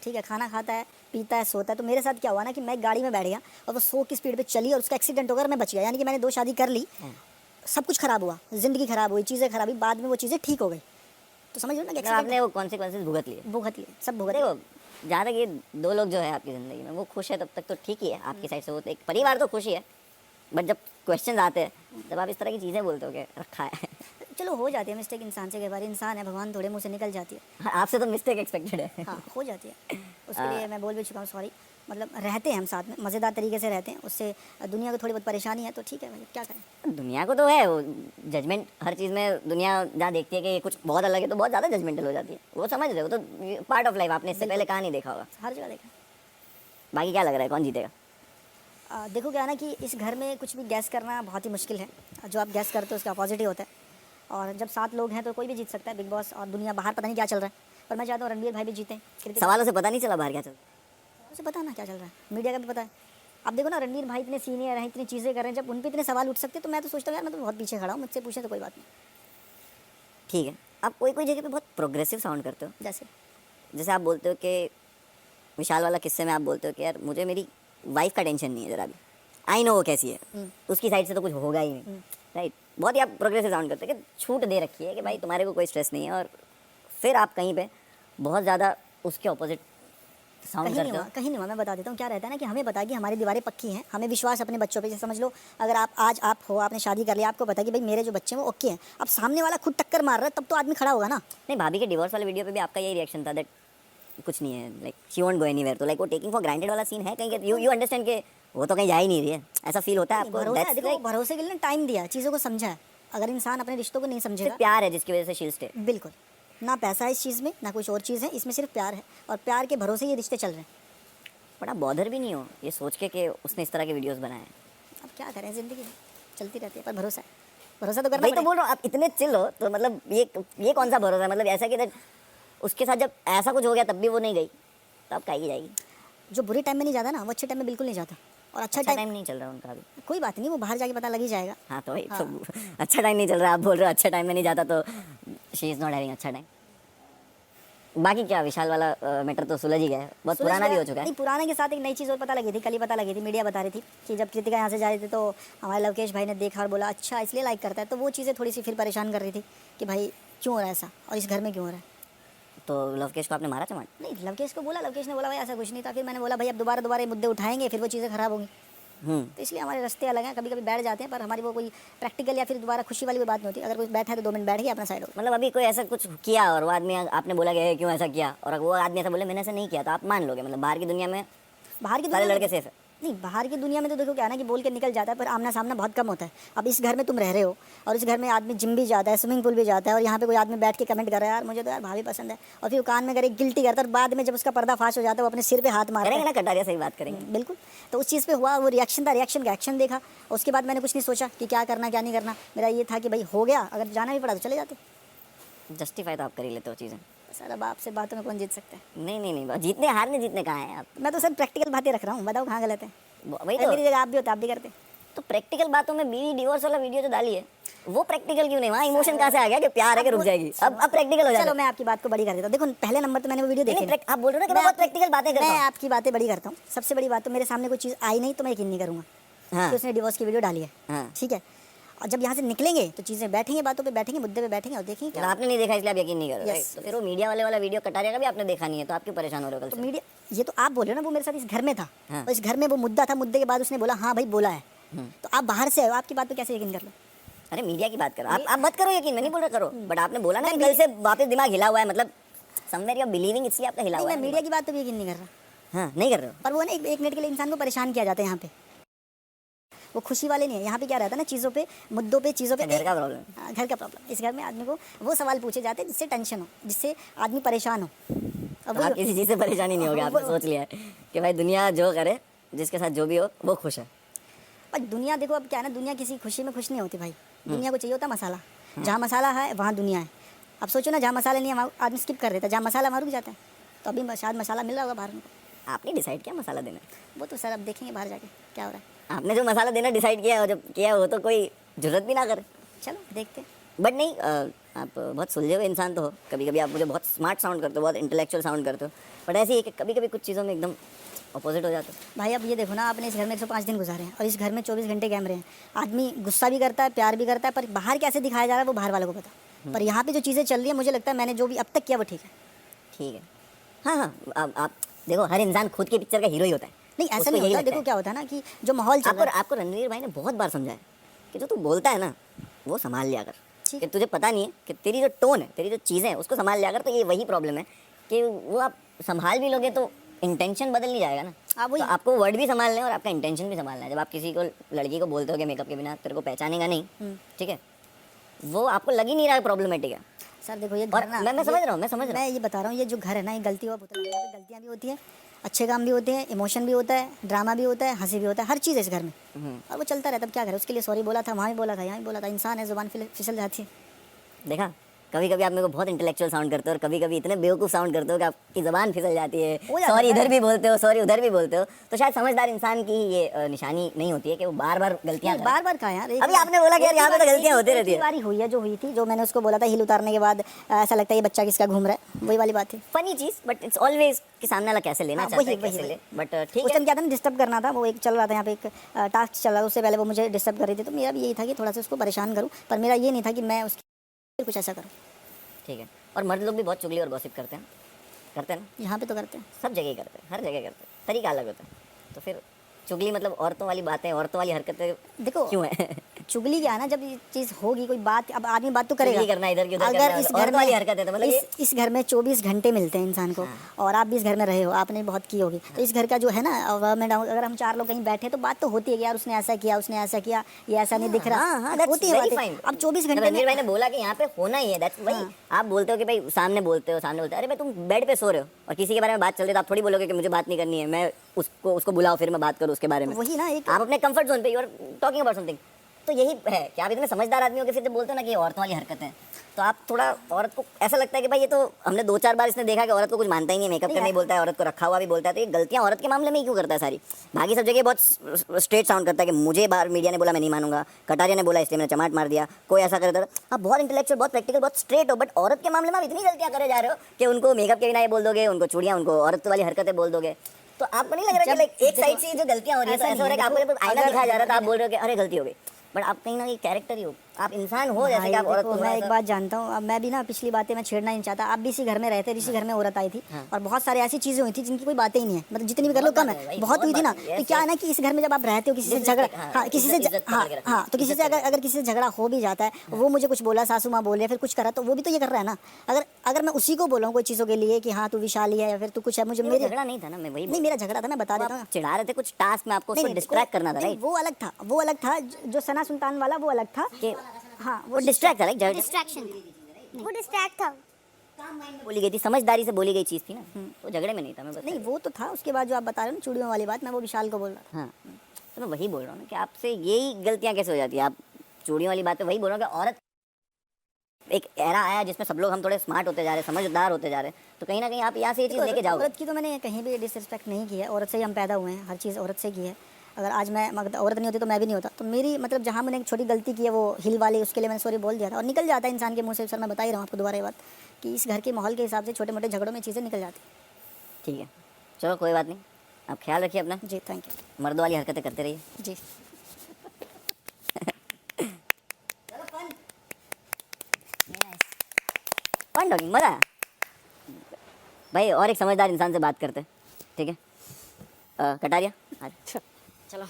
ठीक है, खाना खाता है, पीता है, सोता है। तो मेरे साथ क्या हुआ ना कि मैं गाड़ी में बैठ गया और वो 100 की स्पीड पे चली और उसका एक्सीडेंट होकर मैं बच गया। यानी कि मैंने 2 शादी कर ली, सब कुछ खराब हुआ, ज़िंदगी खराब हुई, चीज़ें खराब हुई, बाद में वो चीज़ें ठीक हो गई। तो समझ लो ना कि मतलब आपने वो कॉन्सिक्वेंसेस भुगत लिए। भुगत लिए, सब भुगत लिए। देखो जहाँ तक ये 2 लोग जो है आपकी ज़िंदगी में वो खुश है तब तक तो ठीक ही है आपकी साइड से, वो तो एक परिवार तो खुश ही है। बट जब क्वेश्चन आते हैं जब आप इस तरह की चीज़ें बोलते हो कि रखा है चलो हो जाती है मिस्टेक, इंसान से, कई बार इंसान है, भगवान थोड़े मुँह से निकल जाती है। हाँ, आपसे तो मिस्टेक एक्सपेक्टेड है। हाँ, हो जाती है, उसके लिए मैं बोल भी चुका हूँ सॉरी। मतलब रहते हैं हम साथ में, मज़ेदार तरीके से रहते हैं, उससे दुनिया को थोड़ी बहुत परेशानी है तो ठीक है भाई, क्या करें। दुनिया को तो है वो जजमेंट, हर चीज़ में दुनिया जहाँ देखती है कि ये कुछ बहुत अलग है तो बहुत ज़्यादा जजमेंटल हो जाती है, वो समझ रहे हो, तो पार्ट ऑफ लाइफ, आपने इससे पहले कहाँ नहीं देखा होगा। हर जगह देखा। बाकी क्या लग रहा है कौन जीतेगा? देखो क्या है ना कि इस घर में कुछ भी गैस करना बहुत ही मुश्किल है, जो आप गैस करते हो उसका अपोजिट ही होता है। और जब 7 लोग हैं तो कोई भी जीत सकता है, बिग बॉस और दुनिया बाहर पता नहीं क्या चल रहा है, पर मैं चाहता हूँ रणवीर भाई भी जीतें। सवालों से पता नहीं चला बाहर क्या चल रहा है? उसे पता ना क्या चल रहा है, मीडिया का भी पता है। अब देखो ना, रणवीर भाई इतने सीनियर हैं, इतनी चीज़ें कर रहे हैं, जब उन पर इतने सवाल उठ सकते तो मैं तो सोचता हूँ यार मैं तो बहुत पीछे खड़ा हूँ, मुझसे पूछे तो कोई बात नहीं। ठीक है, आप कोई कोई जगह पे बहुत प्रोग्रेसिव साउंड करते हो, जैसे आप बोलते हो कि विशाल वाला किस्से में आप बोलते हो कि यार मुझे मेरी वाइफ का टेंशन नहीं है जरा भी, आई नो वो कैसी है, उसकी साइड से तो कुछ होगा ही नहीं, राइट। बहुत ही आप प्रोग्रेसिव साउंड करते हो कि छूट दे रखी है कि भाई तुम्हारे को कोई स्ट्रेस नहीं है, और फिर आप कहीं पे बहुत ज़्यादा उसके ऑपोजिट साउंड करते हो। कहीं नहीं हुआ, मैं बता देता हूँ। क्या रहता है ना कि हमें पता है कि हमारी दीवारें पक्की हैं, हमें विश्वास अपने बच्चों पे। जैसे समझ लो अगर आप हो, आपने शादी कर लिया, आपको पता है कि भाई मेरे जो बच्चे हैं वो ओके हैं। अब सामने वाला खुद टक्कर मार रहा है तब तो आदमी खड़ा होगा ना। नहीं, भाभी के डिवोर्स वाले वीडियो पे भी आपका यही रिएक्शन था दैट कुछ नहीं है, like she won't go anywhere, तो लाइक वो टेकिंग फॉर ग्रांटेड वाला सीन है कहीं, यू अंडरस्टैंड कि वो तो कहीं जा ही नहीं रही है, ऐसा फील होता है आपको? देखो भरोसे के लिए टाइम दिया, चीज़ों को समझा है। अगर इंसान अपने रिश्तों को नहीं समझेगा, प्यार है जिसकी वजह से शी स्टे। बिल्कुल ना पैसा है इस चीज़ में, ना कुछ और चीज़ है, इसमें सिर्फ प्यार है, और प्यार के भरोसे ये रिश्ते चल रहे हैं। बड़ा बॉदर भी नहीं हो ये सोच के कि उसने इस तरह के वीडियोस बनाए हैं? अब क्या करें, ज़िंदगी चलती रहती है, पर भरोसा है, भरोसा तो करना भाई तो बोल रहा हूँ, आप इतने चिल हो तो मतलब ये कौन सा भरोसा है? मतलब ऐसा कि उसके साथ जब ऐसा कुछ हो गया तब भी वो नहीं गई, तब काहे जाएगी? जो बुरे टाइम में नहीं जाता ना, वो अच्छे टाइम में बिल्कुल नहीं जाता। और अच्छा टाइम नहीं चल रहा उनका अभी? कोई बात नहीं, वो बाहर जाके पता लग ही जाएगा। हाँ तो भाई तो अच्छा टाइम नहीं चल रहा, आप बोल रहे हो अच्छा टाइम में नहीं जाता, तो शी इज़ नॉट हैविंग अच्छा टाइम। बाकी क्या विशाल वाला मैटर तो सुलझ ही गया है, बहुत पुराना भी हो चुका है। नहीं, पुराने के साथ एक नई चीज़ और पता लगी थी, कल ही पता लगी थी, मीडिया बता रही थी कि जब कृतिका यहाँ से जा रही थी तो हमारे लवकेश भाई ने देखा और बोला अच्छा इसलिए लाइक करता है। तो वो चीज़ें थोड़ी सी फिर परेशान कर रही थी कि भाई क्यों हो रहा है ऐसा, और इस घर में क्यों हो रहा है। तो लवकेश को आपने मारा चमाट? नहीं, लवकेश को बोला, लवकेश ने बोला भाई ऐसा कुछ नहीं था। फिर मैंने बोला भाई अब दोबारा ये मुद्दे उठाएंगे फिर वो चीज़ें खराब होंगी, तो इसलिए हमारे रास्ते अलग हैं। कभी कभी बैठ जाते हैं, पर हमारी वो कोई प्रैक्टिकल या फिर दोबारा खुशी वाली कोई बात नहीं होती। अगर कोई बैठा है तो 2 मिनट बैठ गया, अपना साइड हो। मतलब अभी कोई ऐसा कुछ किया और वो आदमी, आपने बोला कि क्यों ऐसा किया, और वो आदमी ऐसा बोले मैंने ऐसा नहीं किया, तो आप मान लोगे? मतलब बाहर की दुनिया में सारे लड़के सेफ है? नहीं, बाहर की दुनिया में तो देखो क्या है ना कि बोल के निकल जाता है, पर आमना सामना बहुत कम होता है। अब इस घर में तुम रह रहे हो और इस घर में आदमी जिम भी जाता है, स्विमिंग पूल भी जाता है, और यहाँ पे कोई आदमी बैठ के कमेंट कर रहा है यार मुझे तो यार भाभी पसंद है, और फिर कान में करे गिल्टी करता है, और बाद में जब उसका पर्दा फाश हो जाता है वो अपने सिर पे हाथ मारता है। ना कटारिया सही बात करेंगे, बिल्कुल। तो उस चीज़ पे हुआ, वो रिएक्शन था, रिएक्शन का एक्शन देखा। उसके बाद मैंने कुछ नहीं सोचा कि क्या करना क्या नहीं करना, मेरा ये था कि भाई हो गया, अगर जाना भी पड़ा तो चले जाते। जस्टिफाई तो आप कर ही लेते हो चीज़ें। सर अब आपसे बातों में कौन जीत सकता है? नहीं, जीतने हारने जीतने कहाँ हैं आप? मैं तो सर प्रैक्टिकल बातें रख रहा हूँ, बताओ कहाँ गलत है। वही तो, मेरी जगह आप भी होते, आप भी करते। तो प्रैक्टिकल बातों में बीवी डिवोर्स वाला वीडियो जो डाली है वो प्रैक्टिकल क्यों नहीं? वहाँ इमोशन कहाँ से आ गया कि प्यार है कि रुक जाएगी? अब प्रैक्टिकल हो जाएगा। चलो मैं आपकी बात को बड़ी कर देता हूँ। देखो पहले नंबर तो मैंने वो वीडियो देखी, आप बोल रहे हो ना कि मैं बहुत प्रैक्टिकल बातें करता हूँ। मैं आपकी बातें बड़ी करता हूँ। सबसे बड़ी बात तो मेरे सामने कोई चीज़ आई नहीं तो मैं यकीन नहीं करूँगा कि उसने डिवोर्स की वीडियो डाली है, ठीक है। और जब यहाँ से निकलेंगे तो चीज़ें बैठेंगे, बातों पे बैठेंगे, मुद्दे पे बैठेंगे और देखेंगे क्या। आपने नहीं देखा इसलिए आप यकीन नहीं कर रहे, तो फिर वो मीडिया वाला वीडियो कटारिया का भी आपने देखा नहीं है, तो आप क्यों परेशान हो रहे हो? तो मीडिया, ये तो आप बोल रहे हो ना वो मेरे साथ इस घर में था, और इस घर में वो मुद्दा था, मुद्दे के बाद उसने बोला हाँ भाई बोला है, तो आप बाहर से आए हो, आपकी बात पे कैसे यकीन कर लो? अरे मीडिया की बात करो, आप मत करो यकीन, मैं नहीं बोल रहा करो, बट आपने बोला ना कल से वापस दिमाग हिला हुआ है, मतलब समवेयर यू आर बिलीविंग, इसलिए आपका हिला हुआ है। मैं मीडिया की बात पे भी यकीन नहीं कर रहा। हाँ, नहीं कर रहे हो। पर वो ना एक मिनट के लिए इंसान को परेशान किया जाता है यहाँ पे, वो खुशी वाले नहीं है। यहाँ पे क्या रहता है ना, चीज़ों पे, मुद्दों पे, चीज़ों पे, घर का प्रॉब्लम, घर का प्रॉब्लम। इस घर में आदमी को वो सवाल पूछे जाते हैं जिससे टेंशन हो, जिससे आदमी परेशान हो। अब आप किसी चीज़ से परेशानी नहीं होगी, आपने सोच लिया है कि भाई दुनिया जो करे, जिसके साथ जो भी हो वो खुश है। पर दुनिया देखो अब क्या है ना, दुनिया किसी खुशी में खुश नहीं होती भाई। दुनिया को चाहिए होता मसाला, जहाँ मसाला है वहाँ दुनिया है। अब सोचो ना, जहाँ मसाला नहीं है आदमी स्किप कर देता है, जहाँ मसाला वहाँ रुक जाता है। तो अभी शायद मसाला मिल रहा होगा बाहर में। आपने डिसाइड किया मसाला देना? वो तो सर अब देखेंगे बाहर जाके क्या हो रहा है। आपने जो मसाला देना डिसाइड किया और जब किया हो तो कोई जरूरत भी ना करे। चलो देखते हैं। बट नहीं, आप बहुत सुलझे हुए इंसान तो हो, कभी कभी आप मुझे बहुत स्मार्ट साउंड करते हो, बहुत इंटेलेक्चुअल साउंड करते हो, बट ऐसे ही है कि कभी कभी कुछ चीज़ों में एकदम अपोजिट हो जाते हो। भाई अब ये देखो ना, आपने इस घर में 105 दिन गुजारे हैं और इस घर में 24 घंटे कैमरे हैं। आदमी गुस्सा भी करता है, प्यार भी करता है, पर बाहर कैसे दिखाया जा रहा है वो बाहर वालों को पता। पर यहाँ पे जो चीज़ें चल रही है, मुझे लगता है मैंने जो भी अब तक किया वो ठीक है। ठीक है, हाँ हाँ, आप देखो, हर इंसान खुद की पिक्चर का हीरो ही होता है। नहीं ऐसा उसको नहीं यही होता, लगता देखो है। क्या होता है ना कि जो माहौल चल रहा है। आपको रणवीर भाई ने बहुत बार समझाया कि जो तू बोलता है ना वो संभाल लिया कर, ठीक कि तुझे पता नहीं है कि तेरी जो टोन है, तेरी जो चीज़ें हैं उसको संभाल लिया कर। तो ये वही प्रॉब्लम है कि वो आप संभाल भी लोगे तो इंटेंशन बदल नहीं जाएगा ना। वही। तो आपको वर्ड भी संभालना है और आपका इंटेंशन भी संभालना है। जब आप किसी को, लड़की को बोलते हो कि मेकअप के बिना तेरे को पहचानेगा नहीं, ठीक है, वो आपको लग ही नहीं रहा है प्रॉब्लमेटिक है। सर देखो ये और घर ना, मैं समझ रहा हूँ, मैं समझ रहा हूँ। मैं ये बता रहा हूँ, ये जो घर है ना, ये गलती हुआ पुतला है। यहाँ पे गलतियाँ भी होती है, अच्छे काम भी होते हैं, इमोशन भी होता है, ड्रामा भी होता है, हंसी भी होता है, हर चीज़ है इस घर में। और वो चलता रहता है। अब क्या करें, उसके लिए सॉरी बोला था, वहाँ भी बोला था, यहाँ भी बोला था। इंसान है, जुबान फिसल जाती है। देखा, कभी कभी आप मेरे को बहुत इंटेलेक्चुअल साउंड करते हो और कभी कभी इतने बेवकूफ़ साउंड करते हो कि आपकी ज़बान फिसल जाती है। हो जाता सॉरी है। इधर भी बोलते हो, सॉरी उधर भी बोलते हो। तो शायद समझदार इंसान की ये निशानी नहीं होती है कि वो बार बार गलतियाँ करे। बार बार कहा यार। अभी आपने बोला कि यार यहाँ पे तो गलतियाँ होती रहती है। बारी हुई है जो हुई थी, जो मैंने उसको बोला था हिल उतारने के बाद ऐसा लगता है ये बच्चा किसका घूम रहा है, वही वाली बात थी। Funny cheese, but it's always कि सामने वाला कैसे लेना चाहता है, कैसे ले। बट ठीक उस है, टाइम क्या था ना, डिस्टर्ब करना था। वो एक चल रहा था यहाँ पे, एक टास्क चल रहा था, उससे पहले वो मुझे डिस्टर्ब कर रही थी। तो मेरा भी यही था कि थोड़ा सा उसको परेशान करूँ, पर मेरा ये नहीं था कि मैं उसके कुछ ऐसा करूँ। ठीक है। और मर्द लोग भी बहुत चुगली और गॉसिप करते हैं ना। यहाँ पे तो करते हैं। सब जगह ही करते हैं, हर जगह करते हैं, तरीका अलग होता है। तो फिर चुगली मतलब औरतों वाली बातें, औरतों वाली हरकतें देखो क्यों है? चुगली क्या है ना, जब ये चीज़ होगी, कोई बात, अब आदमी बात तो करेगा। चुगली करना, इधर की उधर अगर करना, इस घर औरतों वाली में हरकत है तो मतलब इस घर में 24 घंटे मिलते हैं इंसान को, और आप भी इस घर में रहे हो, आपने बहुत की होगी, तो इस घर का जो है ना अप डाउन, अगर हम 4 लोग कहीं बैठे तो बात तो होती है कि यार उसने ऐसा किया, उसने ऐसा किया, ये ऐसा नहीं दिख रहा। होती है बातें। अब 24 घंटे रणवीर भाई ने बोला कि यहाँ पे होना ही है, दैट्स वही। आप बोलते हो कि भाई सामने बोलते हो, अरे भाई तुम बेड पे सो रहे हो और किसी के बारे में बात चल रही है, तो आप थोड़ी बोलोगे कि मुझे बात नहीं करनी है, मैं उसको बुलाओ फिर मैं बात करूँ उसके बारे में। वही ना, एक आप अपने कंफर्ट जोन पे you are talking about something. तो यही है कि आप इतने समझदार आदमी हो कि फिर जब बोलते हो ना कि ये औरतों वाली हरकत है, तो आप थोड़ा औरत को ऐसा लगता है कि भाई ये तो हमने 2-4 बार इसने देखा कि औरत को कुछ मानता ही नहीं, मेकअप करने ही बोलता है, औरत को रखा हुआ भी बोलता है। तो ये गलतियां औरत के मामले में ही क्यों करता है सारी? बाकी सब जगह बहुत स्ट्रेट साउंड करता है कि मुझे बार मीडिया ने बोला मैं नहीं मानूंगा, कटारिया ने बोला इसलिए मैंने चमाट मार दिया, कोई ऐसा करता था। आप बहुत इंटेलेक्चुअल, बहुत प्रैक्टिकल, बहुत स्ट्रेट हो, बट औरत के मामले में आप इतनी गलतियां करे जा रहे हो कि उनको मेकअप के बिना ये बोल दोगे, उनको चूड़ियां, उनको औरत वाली हरकतें बोल दोगे। तो आपको नहीं लग रहा कि लाइक एक साइड से जो गलतियां हो रही है, तो ऐसा हो रहा है कि आपको जब आईना दिखाया जा रहा था आप बोल रहे हो कि अरे गलती हो गई, बट आप कहीं ना कहीं कैरेक्टर ही हो, आप इंसान हो जैसे कि आप औरत को। मैं एक बात जानता हूँ, अब मैं भी ना पिछली बातें मैं छेड़ना नहीं चाहता। आप भी इसी घर में रहते, इसी घर में औरत आई थी, और बहुत सारी ऐसी चीजें हुई थी जिनकी कोई बातें ही नहीं है, मतलब जितनी भी कर लो कम है, बहुत हुई थी ना। तो क्या है ना कि इस घर में जब आप रहते हो, किसी से झगड़ा, हाँ किसी से, हाँ तो किसी से अगर किसी से झगड़ा हो भी जाता है, वो मुझे कुछ बोला, सासू माँ बोल रहे, फिर कुछ करा, तो वो भी तो ये कर रहा है ना। अगर मैं उसी को बोलूँ कोई चीज़ों के लिए कि हाँ तू विशाली है या फिर तू कुछ है, मुझे मेरे झगड़ा नहीं था ना, मैं वही नहीं, मेरा झगड़ा था, मैं बता देता हूँ। चिढ़ा रहे थे कुछ टास्क में, आपको उसको डिस्ट्रैक्ट करना था, राइट? वो अलग था, वो अलग था, जो सना सुल्तान वाला वो अलग था कि हाँ वो डिस्ट्रैक्ट था, राइट? डिस्ट्रैक्शन वो डिस्ट्रैक्ट था। बोली गई थी, समझदारी से बोली गई चीज़ थी ना, वो झगड़े में नहीं था। मैं बस नहीं, वो तो था। उसके बाद जो आप बता रहे हो ना चूड़ियों वाली बात, मैं वो विशाल को बोल रहा था। हाँ, तो मैं वही बोल रहा हूँ ना कि आपसे यही गलतियाँ कैसे हो जाती है। आप चूड़ियों वाली बात है, वही बोल रहा हूँ कि औरत, एक एरा आया जिसमें सब लोग हम थोड़े स्मार्ट होते जा रहे हैं, समझदार होते जा रहे हैं, तो कहीं ना कहीं आप यहाँ से ये चीज़ लेके जाओ। औरत की तो मैंने कहीं भी डिसरिस्पेक्ट नहीं की है, औरत से ही हम पैदा हुए हैं, हर चीज़ औरत से की है। अगर आज मैं औरत नहीं होती तो मैं भी नहीं होता। तो मेरी मतलब जहाँ मैंने एक छोटी गलती की है वो हिल वाली, उसके लिए मैंने सॉरी बोल दिया था, और निकल जाता है इंसान के मुंह से। सर मैं बता ही रहा हूँ आपको दोबारा ये बात कि इस घर के माहौल के हिसाब से छोटे मोटे झगड़ों में चीज़ें निकल जाती। ठीक है, चलो कोई बात नहीं, आप ख्याल रखिए अपना। जी थैंक यू। मर्दों वाली हरकतें करते रहिए। जी फन टॉकिंग, मज़ा आया भाई। और एक समझदार इंसान से बात करते हैं, ठीक है? कटारिया, चलो।